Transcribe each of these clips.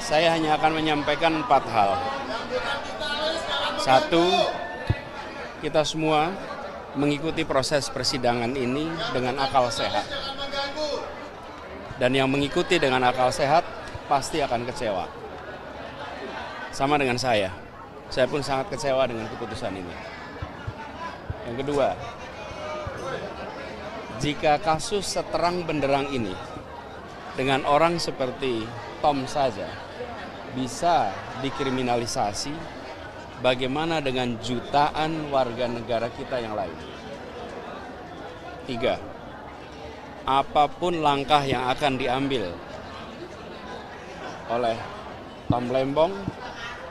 Saya hanya akan menyampaikan 4 hal. Satu, kita semua mengikuti proses persidangan ini dengan akal sehat. Dan yang mengikuti dengan akal sehat pasti akan kecewa. Sama dengan saya pun sangat kecewa dengan keputusan ini. Yang kedua, jika kasus seterang benderang ini dengan orang seperti Tom saja bisa dikriminalisasi, bagaimana dengan jutaan warga negara kita yang lain? 3, apapun langkah yang akan diambil oleh Tom Lembong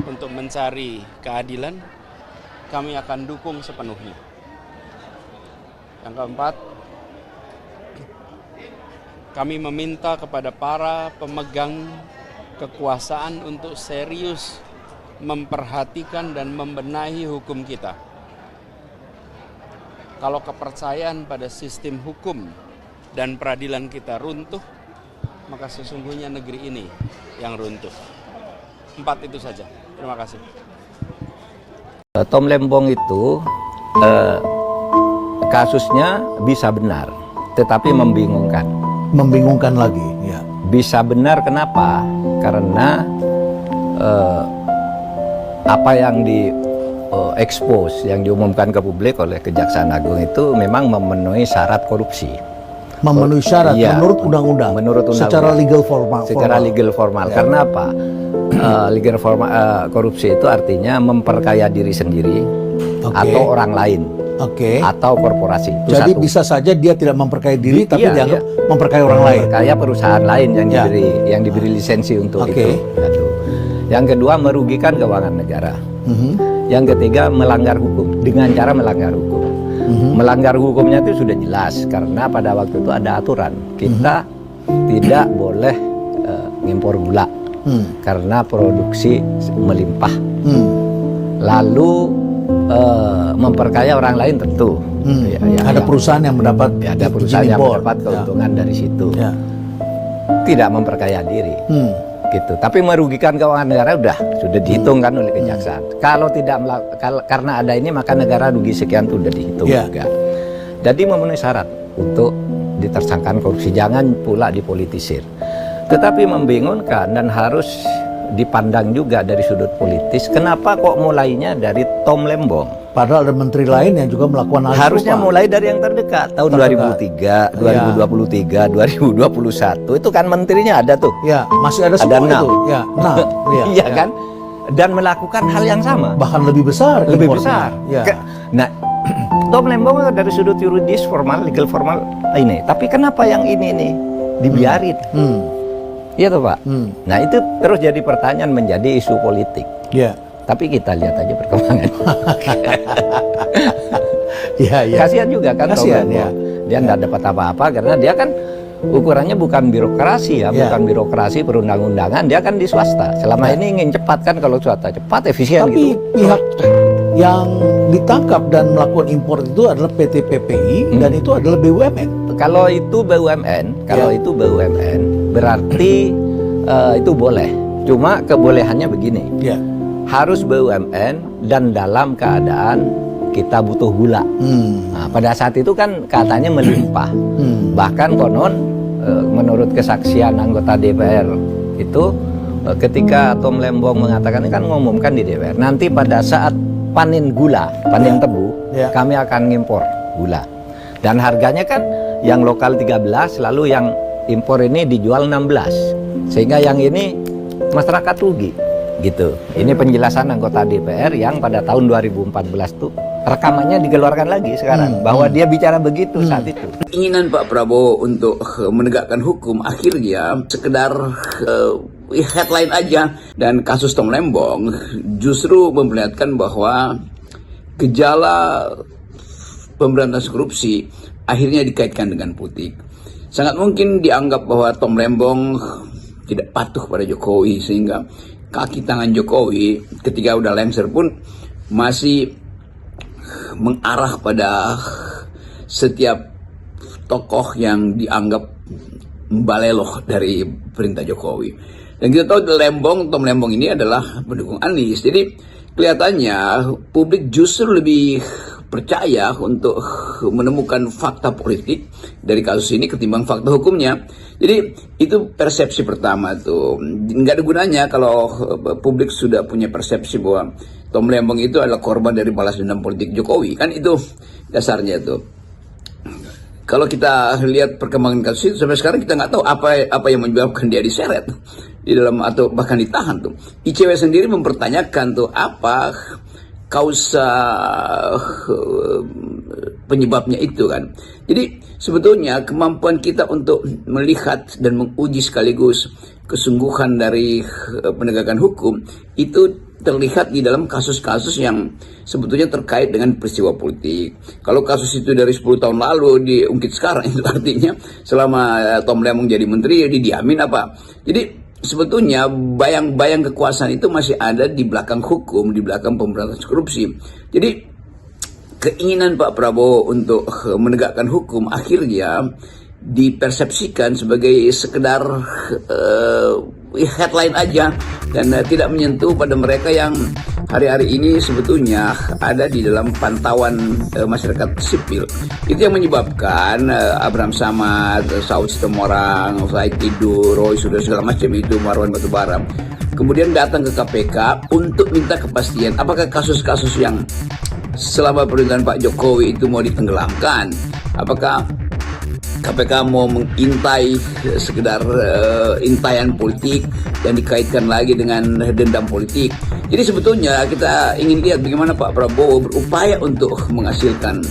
untuk mencari keadilan, kami akan dukung sepenuhnya. Yang keempat, kami meminta kepada para pemegang kekuasaan untuk serius memperhatikan dan membenahi hukum kita. Kalau kepercayaan pada sistem hukum dan peradilan kita runtuh, maka sesungguhnya negeri ini yang runtuh. 4 itu saja. Terima kasih. Tom Lembong itu kasusnya bisa benar, tetapi membingungkan. Membingungkan lagi, ya. Bisa benar kenapa? Karena apa yang expose, yang diumumkan ke publik oleh Kejaksaan Agung itu memang memenuhi syarat korupsi. Memenuhi syarat, ya, menurut undang-undang. Menurut undang-undang. Secara legal formal. Secara legal formal. Ya. Karena apa? Legal formal, korupsi itu artinya memperkaya diri sendiri, atau orang lain. Atau korporasi. Itu jadi satu. bisa saja dia tidak memperkaya diri, tapi dianggap memperkaya orang lain. Memperkaya perusahaan lain yang diberi lisensi untuk itu. Satu. Yang kedua, merugikan keuangan negara. Yang ketiga, melanggar hukum dengan cara melanggar hukum. Melanggar hukumnya itu sudah jelas karena pada waktu itu ada aturan kita tidak boleh ngimpor gula karena produksi melimpah. Lalu memperkaya orang lain tentu. Ada perusahaan yang mendapat, ada perusahaan yang mendapat keuntungan dari situ. Tidak memperkaya diri, gitu. Tapi merugikan keuangan negara sudah dihitungkan oleh kejaksaan. Kalau tidak karena ada ini maka negara rugi sekian itu sudah dihitung juga. Jadi memenuhi syarat untuk ditersangkakan korupsi, jangan pula dipolitisir. Tetapi membingungkan dan harus dipandang juga dari sudut politis. Kenapa kok mulainya dari Tom Lembong? Padahal ada menteri lain yang juga melakukan hal harusnya serupa. Mulai dari yang terdekat. Tahun 2003, 2023, 2021 itu kan menterinya ada tuh. Ya, masih ada semua itu. Ya, iya kan? Dan melakukan hal yang sama. Bahkan lebih besar. Lebih besar. Ya. Nah, Tom Lembong dari sudut yuridis formal, legal formal ini. Tapi kenapa yang ini nih dibiarin? Iya tuh Pak. Nah itu terus jadi pertanyaan, menjadi isu politik. Ya. Tapi kita lihat aja perkembangan. Ya. Kasihan juga kan. Kasihan, ya. Dia nggak dapat apa-apa karena dia kan ukurannya bukan birokrasi bukan birokrasi perundang-undangan. Dia kan di swasta. Selama ini ingin cepat kan, kalau swasta cepat, efisien. Tapi gitu. pihak yang ditangkap dan melakukan impor itu adalah PT PPI dan itu adalah BUMN. Kalau itu BUMN, berarti itu boleh. Cuma kebolehannya begini. Harus BUMN dan dalam keadaan kita butuh gula. Nah, pada saat itu kan katanya melimpah. Bahkan konon menurut kesaksian anggota DPR itu ketika Tom Lembong mengatakan, ini kan mengumumkan di DPR, nanti pada saat panen gula, panen tebu, kami akan ngimpor gula. Dan harganya kan yang lokal 13, lalu yang impor ini dijual 16. Sehingga yang ini masyarakat rugi. Gitu. Ini penjelasan anggota DPR yang pada tahun 2014 tuh rekamannya dikeluarkan lagi sekarang bahwa dia bicara begitu saat itu. Keinginan Pak Prabowo untuk menegakkan hukum akhirnya sekedar headline aja, dan kasus Tom Lembong justru memperlihatkan bahwa gejala pemberantasan korupsi akhirnya dikaitkan dengan politik. Sangat mungkin dianggap bahwa Tom Lembong tidak patuh pada Jokowi, sehingga kaki tangan Jokowi ketika udah lengser pun masih mengarah pada setiap tokoh yang dianggap membaleloh dari perintah Jokowi. Dan kita tahu Tom Lembong ini adalah pendukung Anies. Jadi kelihatannya publik justru lebih percaya untuk menemukan fakta politik dari kasus ini ketimbang fakta hukumnya. Jadi itu persepsi pertama tuh. Nggak ada gunanya kalau publik sudah punya persepsi bahwa Tom Lembong itu adalah korban dari balas dendam politik Jokowi. Kan itu dasarnya tuh. Kalau kita lihat perkembangan kasus itu sampai sekarang kita nggak tahu apa yang menyebabkan dia diseret di dalam atau bahkan ditahan tuh. ICW sendiri mempertanyakan tuh apa kausa penyebabnya itu kan. Jadi sebetulnya kemampuan kita untuk melihat dan menguji sekaligus kesungguhan dari penegakan hukum itu terlihat di dalam kasus-kasus yang sebetulnya terkait dengan peristiwa politik. Kalau kasus itu dari 10 tahun lalu diungkit sekarang, itu artinya selama Tom Lembong jadi menteri ya didiamin apa. Jadi sebetulnya bayang-bayang kekuasaan itu masih ada di belakang hukum, di belakang pemberantasan korupsi. Jadi keinginan Pak Prabowo untuk menegakkan hukum akhirnya dipersepsikan sebagai sekedar headline aja dan tidak menyentuh pada mereka yang hari-hari ini sebetulnya ada di dalam pantauan masyarakat sipil. Itu yang menyebabkan Abraham Samad, Saud Sitomorang, Said Tidur, Roy sudah segala macam itu, Marwan Batubara kemudian datang ke KPK untuk minta kepastian apakah kasus-kasus yang selama pemerintahan Pak Jokowi itu mau ditenggelamkan, apakah KPK mau mengintai sekedar intayan politik dan dikaitkan lagi dengan dendam politik. Jadi sebetulnya kita ingin lihat bagaimana Pak Prabowo berupaya untuk menghasilkan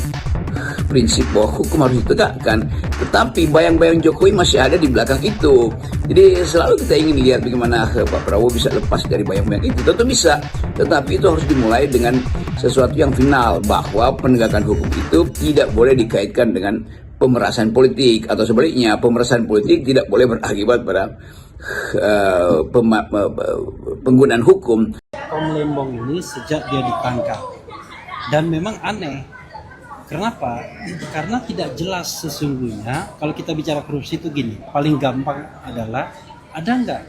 prinsip bahwa hukum harus ditegakkan, tetapi bayang-bayang Jokowi masih ada di belakang itu. Jadi selalu kita ingin lihat bagaimana Pak Prabowo bisa lepas dari bayang-bayang itu. Tentu bisa, tetapi itu harus dimulai dengan sesuatu yang final, bahwa penegakan hukum itu tidak boleh dikaitkan dengan pemerasan politik, atau sebaliknya pemerasan politik tidak boleh berakibat pada penggunaan hukum. Tom Lembong ini sejak dia ditangkap dan memang aneh. Kenapa? Karena tidak jelas sesungguhnya. Kalau kita bicara korupsi itu gini, paling gampang adalah ada nggak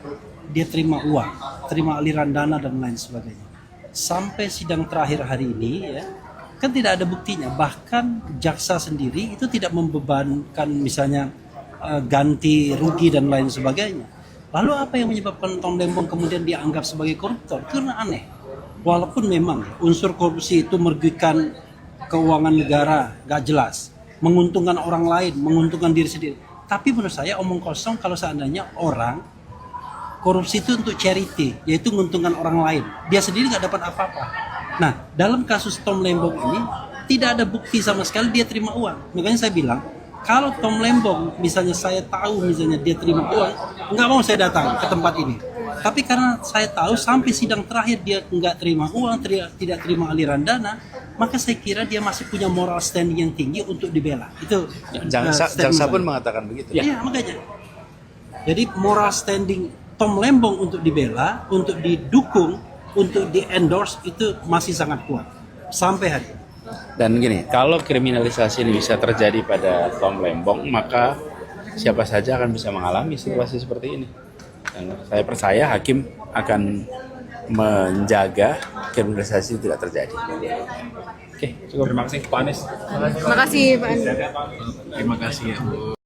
dia terima uang, terima aliran dana dan lain sebagainya. Sampai sidang terakhir hari ini ya, kan tidak ada buktinya. Bahkan jaksa sendiri itu tidak membebankan misalnya ganti rugi dan lain sebagainya. Lalu apa yang menyebabkan Tom Lembong kemudian dianggap sebagai koruptor? Karena aneh. Walaupun memang unsur korupsi itu merugikan keuangan negara, gak jelas, menguntungkan orang lain, menguntungkan diri sendiri. Tapi menurut saya omong kosong kalau seandainya orang korupsi itu untuk charity, yaitu menguntungkan orang lain. Dia sendiri gak dapat apa-apa. Nah, dalam kasus Tom Lembong ini tidak ada bukti sama sekali dia terima uang. Makanya saya bilang, kalau Tom Lembong misalnya saya tahu misalnya dia terima uang, nggak mau saya datang ke tempat ini. Tapi karena saya tahu sampai sidang terakhir dia nggak terima uang, tidak terima aliran dana, maka saya kira dia masih punya moral standing yang tinggi untuk dibela. Itu jaksa pun mengatakan begitu. Iya, makanya. Jadi moral standing Tom Lembong untuk dibela, untuk didukung, untuk di-endorse itu masih sangat kuat sampai hari ini. Dan gini, kalau kriminalisasi ini bisa terjadi pada Tom Lembong, maka siapa saja akan bisa mengalami situasi seperti ini. Dan saya percaya hakim akan menjaga kriminalisasi tidak terjadi. Oke, cukup. Terima kasih Pak Anies. Terima kasih Pak Anies. Terima kasih ya Bu.